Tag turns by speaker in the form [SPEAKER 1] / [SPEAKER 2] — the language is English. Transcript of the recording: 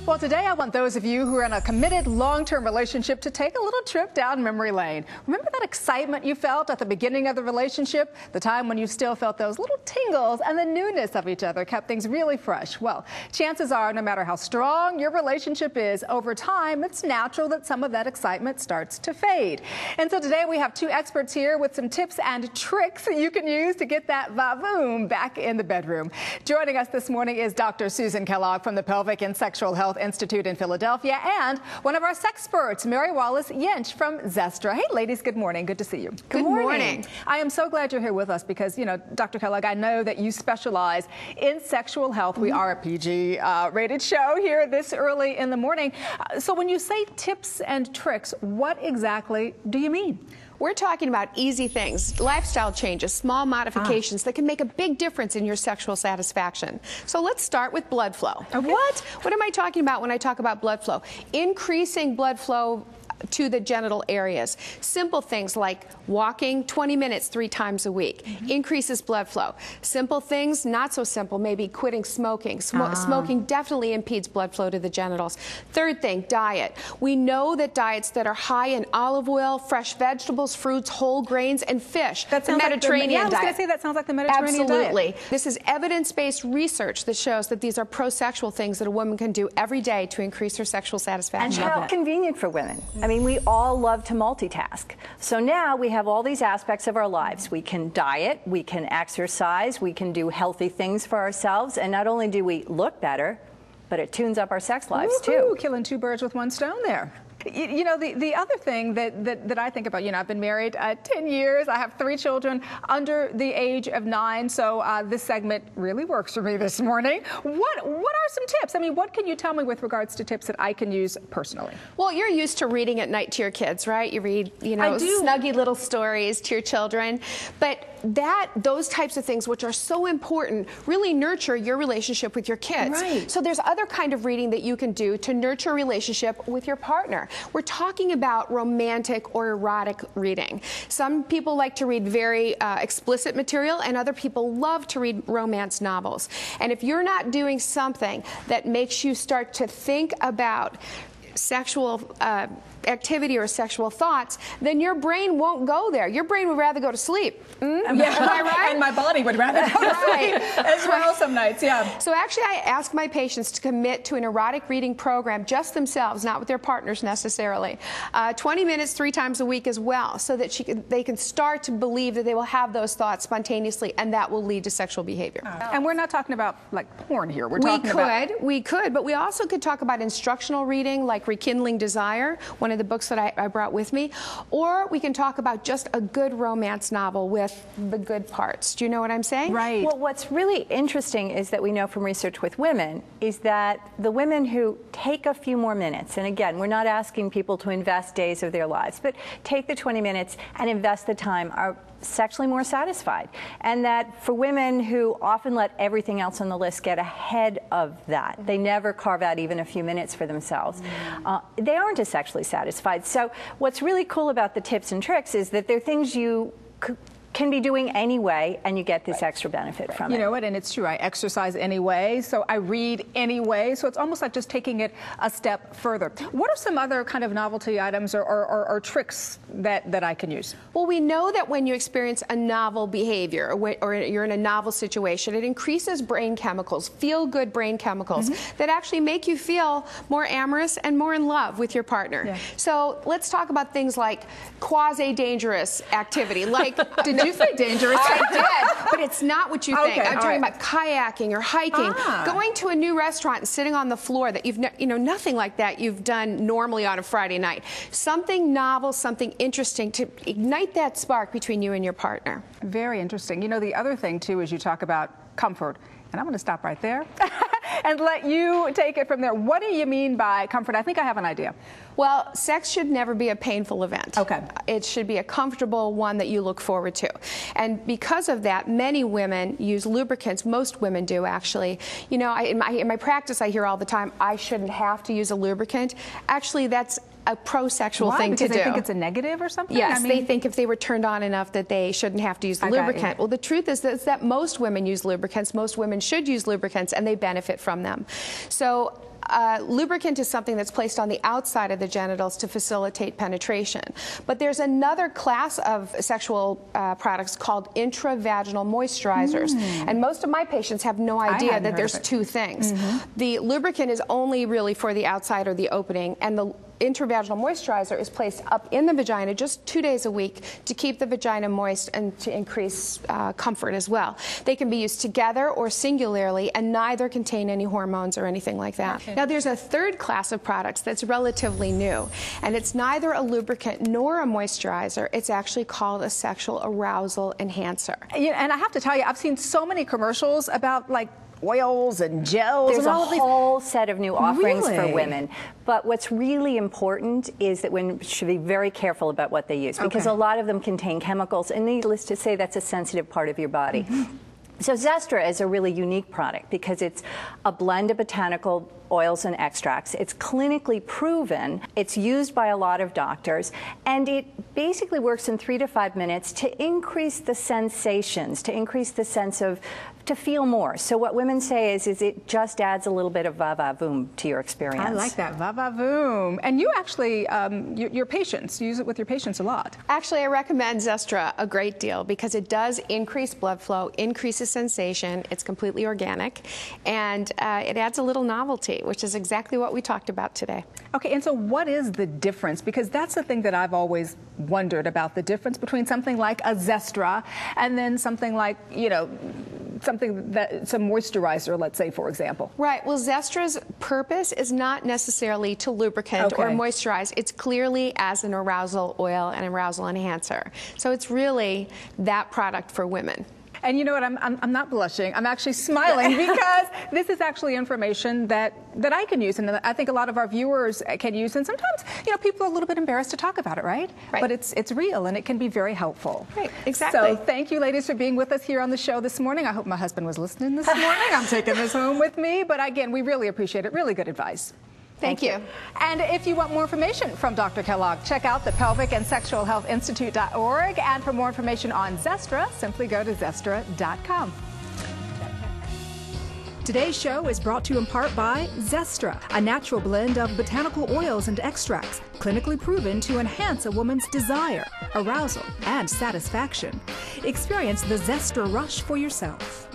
[SPEAKER 1] Well, today I want those of you who are in a committed long-term relationship to take a little trip down memory lane. Remember that excitement you felt at the beginning of the relationship? The time when you still felt those little tingles and the newness of each other kept things really fresh. Well, chances are, no matter how strong your relationship is, over time, it's natural that some of that excitement starts to fade. And so today we have two experts here with some tips and tricks that you can use to get that vavoom back in the bedroom. Joining us this morning is Dr. Susan Kellogg from the Pelvic and Sexual Health Institute in Philadelphia, and one of our sexperts, Mary Wallace Yench from Zestra. Hey, ladies, good morning. Good to see you.
[SPEAKER 2] Good morning.
[SPEAKER 1] I am so glad you're here with us because, you know, Dr. Kellogg, I know that you specialize in sexual health. We are a PG-rated show here this early in the morning. So when you say tips and tricks, what exactly do you mean?
[SPEAKER 2] We're talking about easy things, lifestyle changes, small modifications that can make a big difference in your sexual satisfaction. So let's start with blood flow.
[SPEAKER 1] Okay.
[SPEAKER 2] What am I talking about when I talk about blood flow? Increasing blood flow to the genital areas. Simple things like walking 20 minutes 3 times a week increases blood flow. Simple things, not so simple, maybe quitting smoking. Smoking definitely impedes blood flow to the genitals. Third thing, diet. We know that diets that are high in olive oil, fresh vegetables, fruits, whole grains, and fish, the Mediterranean diet.
[SPEAKER 1] I was going to say that sounds like the Mediterranean diet.
[SPEAKER 2] Absolutely. This is evidence-based research that shows that these are pro-sexual things that a woman can do every day to increase her sexual satisfaction.
[SPEAKER 3] And how convenient for women. I mean, we all love to multitask. So now we have all these aspects of our lives. We can diet, we can exercise, we can do healthy things for ourselves, and not only do we look better, but it tunes up our sex lives too.
[SPEAKER 1] Killing 2 birds with 1 stone there. You know, the other thing that I think about, you know, I've been married 10 years. I have 3 children under the age of 9, so this segment really works for me this morning. What are some tips? I mean, what can you tell me with regards to tips that I can use personally?
[SPEAKER 2] Well, you're used to reading at night to your kids, right? You read, you know, snuggy little stories to your children. But those types of things, which are so important, really nurture your relationship with your kids.
[SPEAKER 1] Right.
[SPEAKER 2] So there's other kind of reading that you can do to nurture a relationship with your partner. We're talking about romantic or erotic reading. Some people like to read very explicit material, and other people love to read romance novels. And if you're not doing something that makes you start to think about sexual activity or sexual thoughts, then your brain won't go there. Your brain would rather go to sleep.
[SPEAKER 1] Yeah. Am I right? And my body would rather go to sleep as well some nights, yeah.
[SPEAKER 2] So actually I ask my patients to commit to an erotic reading program just themselves, not with their partners necessarily. 20 minutes 3 times a week as well, so that they can start to believe that they will have those thoughts spontaneously, and that will lead to sexual behavior.
[SPEAKER 1] And we're not talking about like porn here. We're talking about...
[SPEAKER 2] We could, but we also could talk about instructional reading like Rekindling Desire, one of the books that I brought with me, or we can talk about just a good romance novel with the good parts. Do you know what I'm saying?
[SPEAKER 1] Right.
[SPEAKER 3] Well, what's really interesting is that we know from research with women is that the women who take a few more minutes, and again, we're not asking people to invest days of their lives, but take the 20 minutes and invest the time, are sexually more satisfied. And that for women who often let everything else on the list get ahead of that, they never carve out even a few minutes for themselves, they aren't as sexually satisfied. So what's really cool about the tips and tricks is that they're things you can be doing anyway, and you get this extra benefit from it.
[SPEAKER 1] You know what, and it's true, I exercise anyway, so I read anyway, so it's almost like just taking it a step further. What are some other kind of novelty items or tricks that I can use?
[SPEAKER 2] Well, we know that when you experience a novel behavior or you're in a novel situation, it increases brain chemicals, feel-good brain chemicals, that actually make you feel more amorous and more in love with your partner. Yeah. So let's talk about things like quasi-dangerous activity, like
[SPEAKER 1] Did you say dangerous?
[SPEAKER 2] I did, but it's not what you think. I'm talking about kayaking or hiking, going to a new restaurant and sitting on the floor that nothing like that you've done normally on a Friday night. Something novel, something interesting to ignite that spark between you and your partner.
[SPEAKER 1] Very interesting. You know, the other thing too is you talk about comfort. And I'm going to stop right there and let you take it from there. What do you mean by comfort? I think I have an idea.
[SPEAKER 2] Well, sex should never be a painful event.
[SPEAKER 1] Okay.
[SPEAKER 2] It should be a comfortable one that you look forward to. And because of that, many women use lubricants. Most women do, actually. You know, in my practice, I hear all the time, I shouldn't have to use a lubricant. Actually, that's a pro-sexual thing to do.
[SPEAKER 1] Because they think it's a negative or something?
[SPEAKER 2] Yes, they think if they were turned on enough that they shouldn't have to use the lubricant. Well, the truth is that most women use lubricants. Most women should use lubricants, and they benefit from them. So lubricant is something that's placed on the outside of the genitals to facilitate penetration. But there's another class of sexual products called intravaginal moisturizers. And most of my patients have no idea that there's two things. The lubricant is only really for the outside or the opening, and the intravaginal moisturizer is placed up in the vagina just 2 days a week to keep the vagina moist and to increase comfort as well. They can be used together or singularly, and neither contain any hormones or anything like that. Now there's a third class of products that's relatively new, and it's neither a lubricant nor a moisturizer. It's actually called a sexual arousal enhancer.
[SPEAKER 1] And I have to tell you, I've seen so many commercials about like oils and gels.
[SPEAKER 3] There's
[SPEAKER 1] and all
[SPEAKER 3] a whole set of new offerings for
[SPEAKER 1] Really?
[SPEAKER 3] women. But what's really important is that women should be very careful about what they use, because a lot of them contain chemicals, and needless to say, that's a sensitive part of your body. So Zestra is a really unique product because it's a blend of botanical oils and extracts. It's clinically proven. It's used by a lot of doctors, and it basically works in 3 to 5 minutes to increase the sensations, to increase the sense of, to feel more. So what women say is it just adds a little bit of vavoom to your experience.
[SPEAKER 1] I like that, vavoom. And you actually, your patients, you use it with your patients a lot.
[SPEAKER 2] Actually, I recommend Zestra a great deal because it does increase blood flow, increases sensation, it's completely organic, and it adds a little novelty, which is exactly what we talked about today.
[SPEAKER 1] Okay, and so what is the difference? Because that's the thing that I've always wondered about, the difference between something like a Zestra and then something like, you know, something that, some moisturizer, let's say, for example.
[SPEAKER 2] Right. Well, Zestra's purpose is not necessarily to lubricant or moisturize. It's clearly as an arousal oil and arousal enhancer. So it's really that product for women.
[SPEAKER 1] And you know what, I'm not blushing, I'm actually smiling because this is actually information that I can use, and I think a lot of our viewers can use, and sometimes, you know, people are a little bit embarrassed to talk about it, right? But it's real, and it can be very helpful.
[SPEAKER 2] Right, exactly.
[SPEAKER 1] So thank you, ladies, for being with us here on the show this morning. I hope my husband was listening this morning. I'm taking this home with me, but again, we really appreciate it. Really good advice.
[SPEAKER 2] Thank you.
[SPEAKER 1] And if you want more information from Dr. Kellogg, check out the Pelvic and Sexual Health Institute.org. And for more information on Zestra, simply go to Zestra.com. Today's show is brought to you in part by Zestra, a natural blend of botanical oils and extracts, clinically proven to enhance a woman's desire, arousal, and satisfaction. Experience the Zestra rush for yourself.